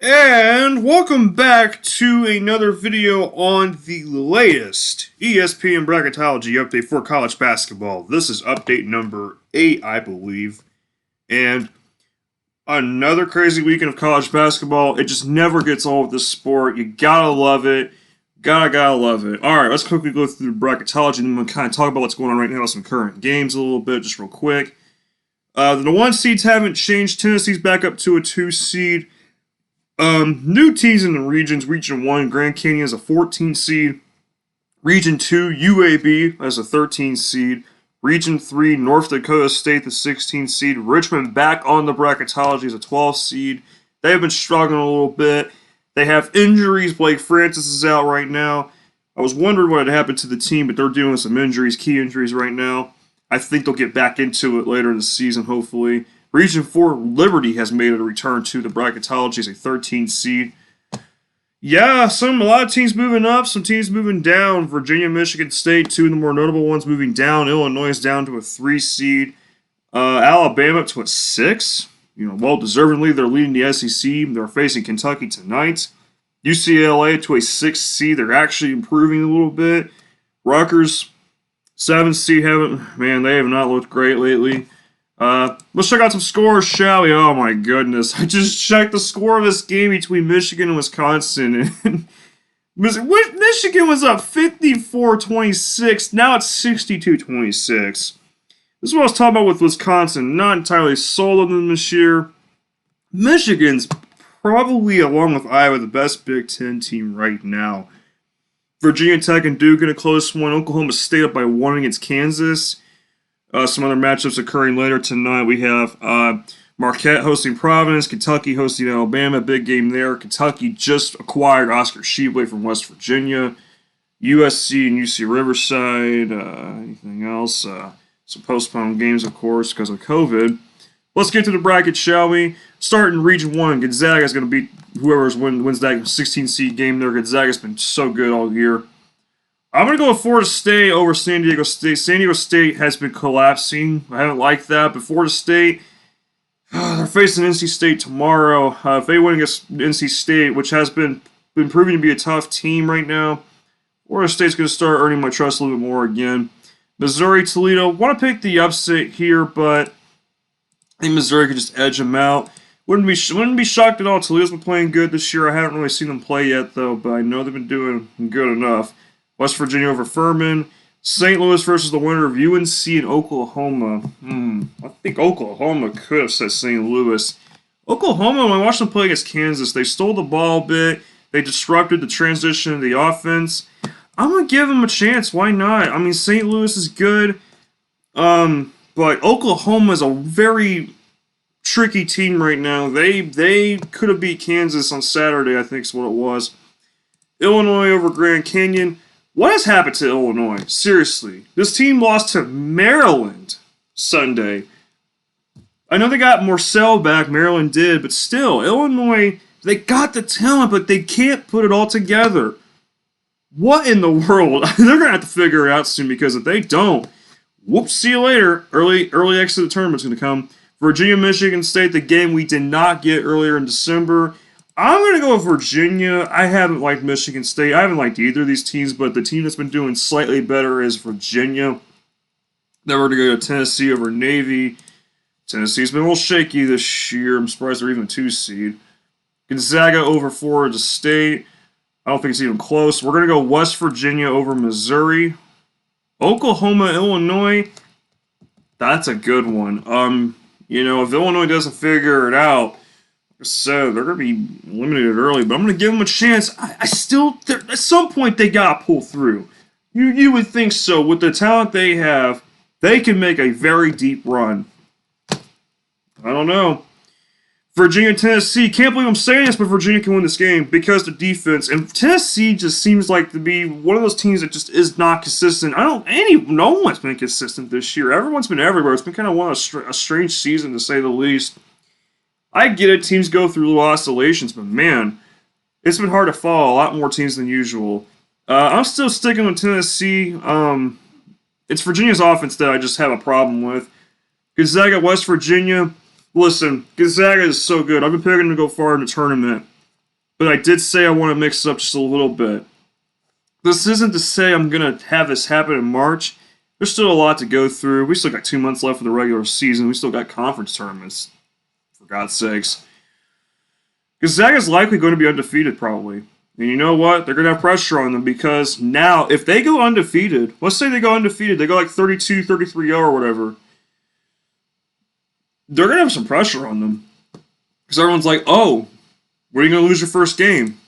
And welcome back to another video on the latest ESPN Bracketology update for college basketball. This is update number 8, I believe. And another crazy weekend of college basketball. It just never gets old with this sport. You gotta love it. Gotta love it. Alright, let's quickly go through Bracketology and then we'll kind of talk about what's going on right now with some current games a little bit, just real quick. The 1 seeds haven't changed. Tennessee's back up to a 2 seed. New teams in the regions. Region 1, Grand Canyon is a 14 seed. Region 2, UAB as a 13 seed. Region 3, North Dakota State, the 16 seed. Richmond back on the Bracketology as a 12 seed. They have been struggling a little bit. They have injuries. Blake Francis is out right now. I was wondering what had happened to the team, but they're dealing with some injuries, key injuries right now. I think they'll get back into it later in the season, hopefully. Region 4, Liberty has made a return to the Bracketology as a 13 seed. Yeah, a lot of teams moving up, some teams moving down. Virginia, Michigan State, two of the more notable ones moving down. Illinois is down to a 3 seed. Alabama up to a 6. Well deservedly, they're leading the SEC. They're facing Kentucky tonight. UCLA to a 6 seed. They're actually improving a little bit. Rutgers, 7 seed. They have not looked great lately. Let's check out some scores, shall we? Oh my goodness. I just checked the score of this game between Michigan and Wisconsin. And Michigan was up 54-26. Now it's 62-26. This is what I was talking about with Wisconsin. Not entirely sold on them this year. Michigan's probably, along with Iowa, the best Big Ten team right now. Virginia Tech and Duke in a close one. Oklahoma State up by 1 against Kansas. Some other matchups occurring later tonight. We have Marquette hosting Providence, Kentucky hosting Alabama. Big game there. Kentucky just acquired Oscar Tshiebwe from West Virginia. USC and UC Riverside. Anything else? Some postponed games, of course, because of COVID. Let's get to the bracket, shall we? Starting in Region 1, Gonzaga is going to beat whoever wins that 16-seed game there. Gonzaga's been so good all year. I'm going to go with Florida State over San Diego State. San Diego State has been collapsing. I haven't liked that, but Florida State, they're facing NC State tomorrow. If they win against NC State, which has been proving to be a tough team right now, Florida State's going to start earning my trust a little bit more again. Missouri, Toledo, want to pick the upset here, but I think Missouri could just edge them out. Wouldn't be shocked at all. Toledo's been playing good this year. I haven't really seen them play yet, though, but I know they've been doing good enough. West Virginia over Furman. St. Louis versus the winner of UNC and Oklahoma. I think Oklahoma could have said St. Louis. Oklahoma, when I watched them play against Kansas, they stole the ball a bit. They disrupted the transition of the offense. I'm going to give them a chance. Why not? I mean, St. Louis is good. But Oklahoma is a very tricky team right now. They could have beat Kansas on Saturday, I think is what it was. Illinois over Grand Canyon. What has happened to Illinois? Seriously. This team lost to Maryland Sunday. I know they got Morcell back, Maryland did, but still, Illinois, they got the talent, but they can't put it all together. What in the world? They're going to have to figure it out soon, because if they don't, whoops, see you later. Early exit of the tournament's going to come. Virginia, Michigan State, the game we did not get earlier in December. I'm going to go with Virginia. I haven't liked Michigan State. I haven't liked either of these teams, but the team that's been doing slightly better is Virginia. Then we're going to go to Tennessee over Navy. Tennessee's been a little shaky this year. I'm surprised they're even a 2 seed. Gonzaga over Florida State. I don't think it's even close. We're going to go West Virginia over Missouri. Oklahoma, Illinois. That's a good one. If Illinois doesn't figure it out, so they're going to be eliminated early, but I'm going to give them a chance. I still, at some point, they got to pull through. You would think so. With the talent they have, they can make a very deep run. I don't know. Virginia, Tennessee. Can't believe I'm saying this, but Virginia can win this game because the defense. And Tennessee just seems like to be one of those teams that just is not consistent. No one's been consistent this year. Everyone's been everywhere. It's been kind of a strange season, to say the least. I get it, teams go through little oscillations, but man, it's been hard to follow a lot more teams than usual. I'm still sticking with Tennessee. It's Virginia's offense that I just have a problem with. Gonzaga, West Virginia. Listen, Gonzaga is so good. I've been picking them to go far in the tournament. But I did say I want to mix it up just a little bit. This isn't to say I'm going to have this happen in March. There's still a lot to go through. We still got 2 months left of the regular season. We still got conference tournaments, for God's sakes. Gonzaga's likely going to be undefeated, probably. And you know what? They're going to have pressure on them because now, if they go undefeated, let's say they go undefeated, they go like 32, 33-0 or whatever, they're going to have some pressure on them. Because everyone's like, oh, where are you going to lose your first game?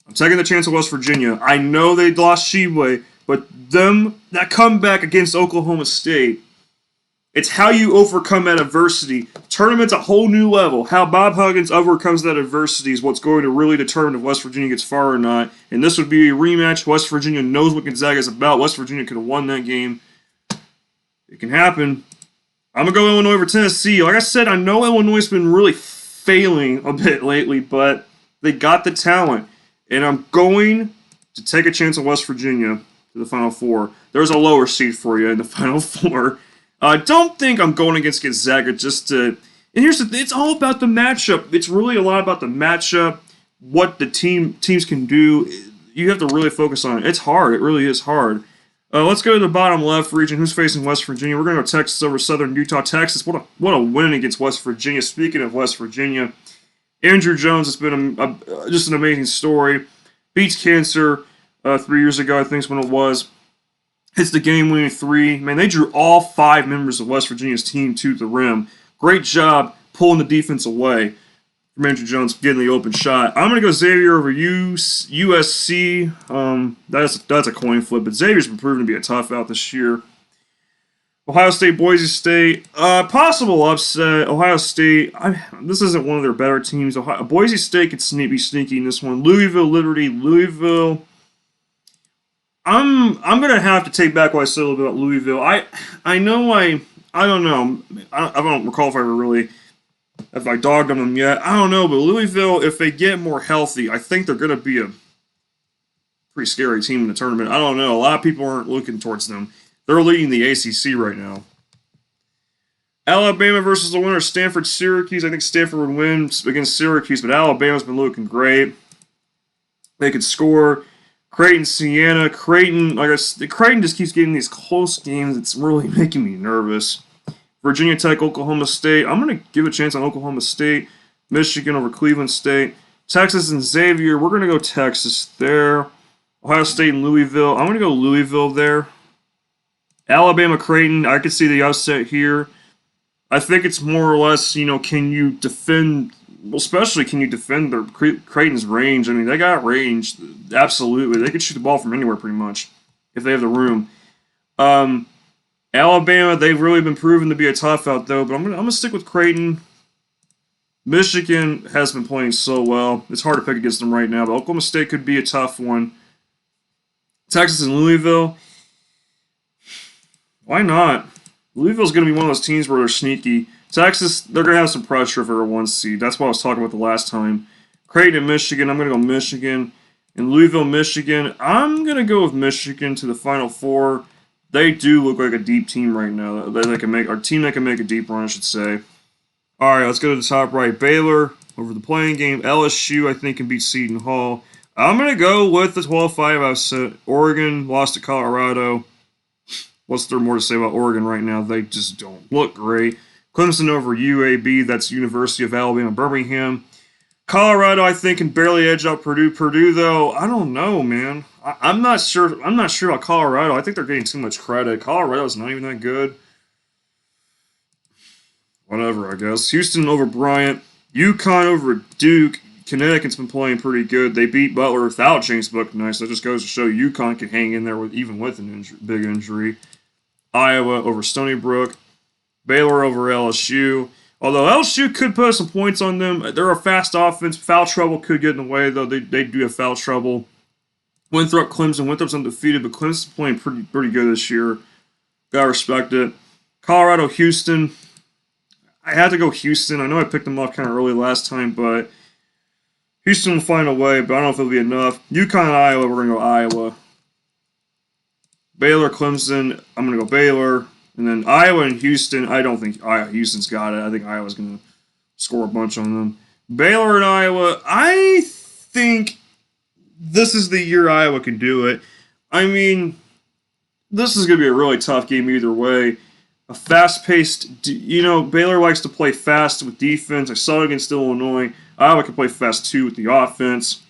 I'm taking the chance of West Virginia. I know they lost Sheway, but that comeback against Oklahoma State, it's how you overcome that adversity. Tournament's a whole new level. How Bob Huggins overcomes that adversity is what's going to really determine if West Virginia gets far or not. And this would be a rematch. West Virginia knows what Gonzaga is about. West Virginia could have won that game. It can happen. I'm going to go Illinois over Tennessee. Like I said, I know Illinois has been really failing a bit lately, but they got the talent. And I'm going to take a chance on West Virginia to the Final Four. There's a lower seed for you in the Final Four. I don't think I'm going against Gonzaga just to... And here's the thing. It's all about the matchup. It's really a lot about the matchup, what the teams can do. You have to really focus on it. It's hard. It really is hard. Let's go to the bottom left region. Who's facing West Virginia? We're going to go Texas over Southern Utah. Texas, what a win against West Virginia. Speaking of West Virginia, Andrew Jones has been just an amazing story. Beats cancer 3 years ago, I think is when it was. Hits the game-winning three. Man, they drew all 5 members of West Virginia's team to the rim. Great job pulling the defense away from Andrew Jones getting the open shot. I'm going to go Xavier over USC. That's a coin flip, but Xavier's been proven to be a tough out this year. Ohio State, Boise State. Possible upset. Ohio State, this isn't one of their better teams. Boise State could be sneaky in this one. Louisville, Liberty, Louisville. I'm gonna have to take back what I said a little bit about Louisville. I don't know. I don't recall if I dogged on them yet. I don't know, but Louisville, if they get more healthy, I think they're gonna be a pretty scary team in the tournament. I don't know. A lot of people aren't looking towards them. They're leading the ACC right now. Alabama versus the winner, Stanford, Syracuse. I think Stanford would win against Syracuse, but Alabama's been looking great. They could score. Creighton, Siena. Creighton just keeps getting these close games. It's really making me nervous. Virginia Tech, Oklahoma State. I'm going to give a chance on Oklahoma State. Michigan over Cleveland State. Texas and Xavier. We're going to go Texas there. Ohio State and Louisville. I'm going to go Louisville there. Alabama, Creighton. I could see the upset here. I think it's more or less, can you defend... Well, especially can you defend Creighton's range? I mean, they got range. Absolutely. They could shoot the ball from anywhere pretty much if they have the room. Alabama, they've really been proven to be a tough out, though, but I'm gonna stick with Creighton. Michigan has been playing so well. It's hard to pick against them right now, but Oklahoma State could be a tough one. Texas and Louisville. Why not? Louisville's going to be one of those teams where they're sneaky. Texas, they're going to have some pressure for their 1 seed. That's what I was talking about the last time. Creighton and Michigan, I'm going to go Michigan. And Louisville, Michigan, I'm going to go with Michigan to the Final Four. They do look like a deep team right now. They can make, our team that can make a deep run, I should say. All right, let's go to the top right. Baylor over the playing game. LSU, I think, can beat Seton Hall. I'm going to go with the 12-5 upset. Oregon lost to Colorado. What's there more to say about Oregon right now? They just don't look great. Clemson over UAB. That's University of Alabama, Birmingham. Colorado, I think, can barely edge out Purdue. Purdue, though, I don't know, man. I'm not sure. I'm not sure about Colorado. I think they're getting too much credit. Colorado's not even that good. Whatever, I guess. Houston over Bryant. UConn over Duke. Connecticut's been playing pretty good. They beat Butler without James Bucknice. That just goes to show UConn can hang in there even with a big injury. Iowa over Stony Brook. Baylor over LSU. Although LSU could put some points on them. They're a fast offense. Foul trouble could get in the way, though. They do have foul trouble. Winthrop, Clemson. Winthrop's undefeated, but Clemson's playing pretty good this year. Gotta respect it. Colorado, Houston. I had to go Houston. I know I picked them off kind of early last time, but Houston will find a way, but I don't know if it'll be enough. UConn, Iowa. We're going to go Iowa. Baylor, Clemson. I'm going to go Baylor. And then Iowa and Houston, I don't think Houston's got it. I think Iowa's going to score a bunch on them. Baylor and Iowa, I think this is the year Iowa can do it. I mean, this is going to be a really tough game either way. A fast-paced, Baylor likes to play fast with defense. I saw it against Illinois. Iowa can play fast too with the offense.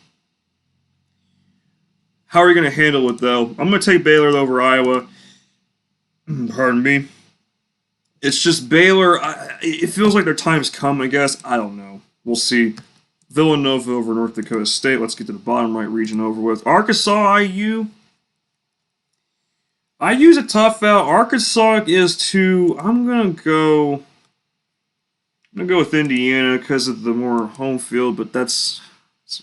How are you going to handle it, though? I'm going to take Baylor over Iowa. Pardon me. It's just Baylor. It feels like their time's come, I guess. I don't know. We'll see. Villanova over North Dakota State. Let's get to the bottom right region over with. Arkansas, IU. IU's a tough out. Arkansas is too. I'm gonna go with Indiana because of the more home field, but that's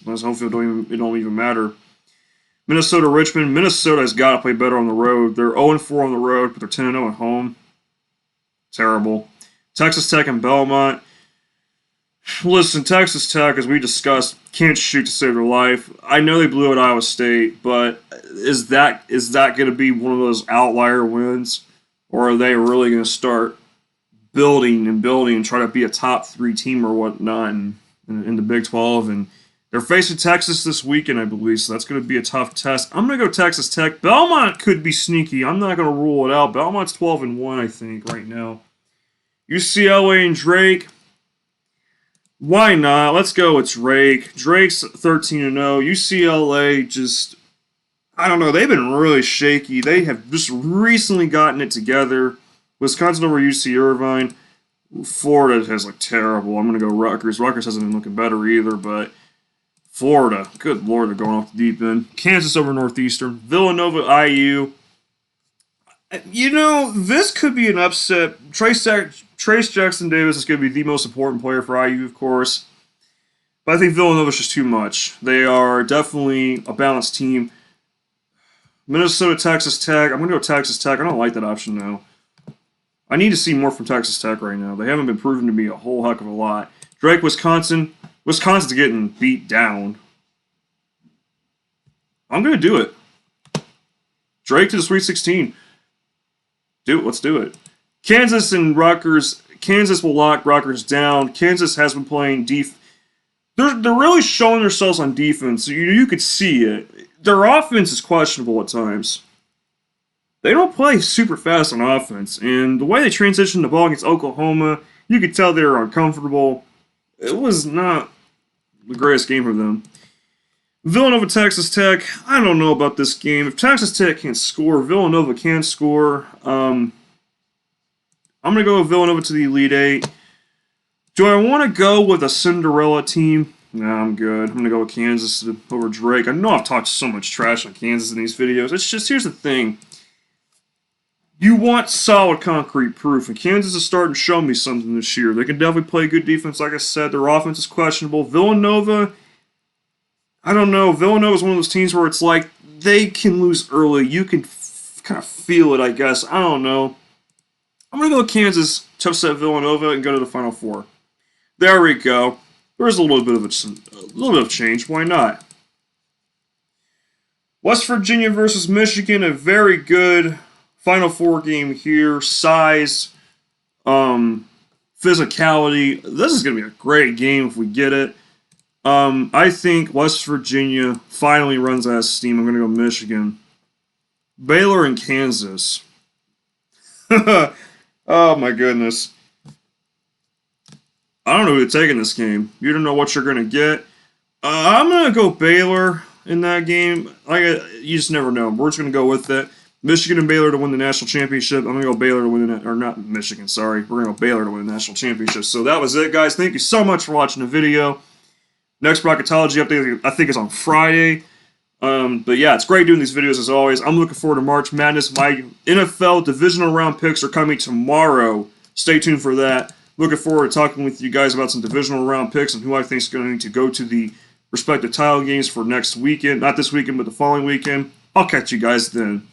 home field don't even matter. Minnesota, Richmond. Minnesota has got to play better on the road. They're 0-4 on the road, but they're 10-0 at home. Terrible. Texas Tech and Belmont. Listen, Texas Tech, as we discussed, can't shoot to save their life. I know they blew out Iowa State, but is that going to be one of those outlier wins? Or are they really going to start building and try to be a top 3 team or whatnot in the Big 12? And they're facing Texas this weekend, I believe, so that's going to be a tough test. I'm going to go Texas Tech. Belmont could be sneaky. I'm not going to rule it out. Belmont's 12-1, I think, right now. UCLA and Drake. Why not? Let's go with Drake. Drake's 13-0. UCLA just, I don't know. They've been really shaky. They have just recently gotten it together. Wisconsin over UC Irvine. Florida has looked terrible. I'm going to go Rutgers. Rutgers hasn't been looking better either, but Florida, good Lord, they're going off the deep end. Kansas over Northeastern. Villanova, IU. This could be an upset. Trace Jackson Davis is going to be the most important player for IU, of course. But I think Villanova's just too much. They are definitely a balanced team. Minnesota, Texas Tech. I'm going to go Texas Tech. I don't like that option, though. I need to see more from Texas Tech right now. They haven't been proven to be a whole heck of a lot. Drake, Wisconsin. Wisconsin's getting beat down. I'm going to do it. Drake to the Sweet 16. Let's do it. Kansas and Rutgers. Kansas will lock Rutgers down. Kansas has been playing They're really showing themselves on defense. You could see it. Their offense is questionable at times. They don't play super fast on offense, and the way they transitioned the ball against Oklahoma, you could tell they were uncomfortable. It was not the greatest game for them. Villanova, Texas Tech. I don't know about this game. If Texas Tech can't score, Villanova can score. I'm going to go with Villanova to the Elite Eight. Do I want to go with a Cinderella team? Nah, I'm good. I'm going to go with Kansas over Drake. I know I've talked so much trash on Kansas in these videos. It's just, here's the thing. You want solid concrete proof, and Kansas is starting to show me something this year. They can definitely play good defense, like I said. Their offense is questionable. Villanova, I don't know. Villanova is one of those teams where it's like they can lose early. You can kind of feel it, I guess. I don't know. I'm going to go with Kansas, upset Villanova, and go to the Final Four. There we go. There's a little bit of change. Why not? West Virginia versus Michigan, a very good Final Four game here. Size, physicality. This is going to be a great game if we get it. I think West Virginia finally runs out of steam. I'm going to go Michigan. Baylor and Kansas. Oh my goodness. I don't know who to take in this game. You don't know what you're going to get. I'm going to go Baylor in that game. You just never know. We're just going to go with it. Michigan and Baylor to win the national championship. I'm going to go Baylor to win or not Michigan, sorry. We're going to go Baylor to win the national championship. So that was it, guys. Thank you so much for watching the video. Next Bracketology update, I think, is on Friday. But yeah, it's great doing these videos as always. I'm looking forward to March Madness. My NFL divisional round picks are coming tomorrow. Stay tuned for that. Looking forward to talking with you guys about some divisional round picks and who I think is going to go to the respective title games for next weekend. Not this weekend, but the following weekend. I'll catch you guys then.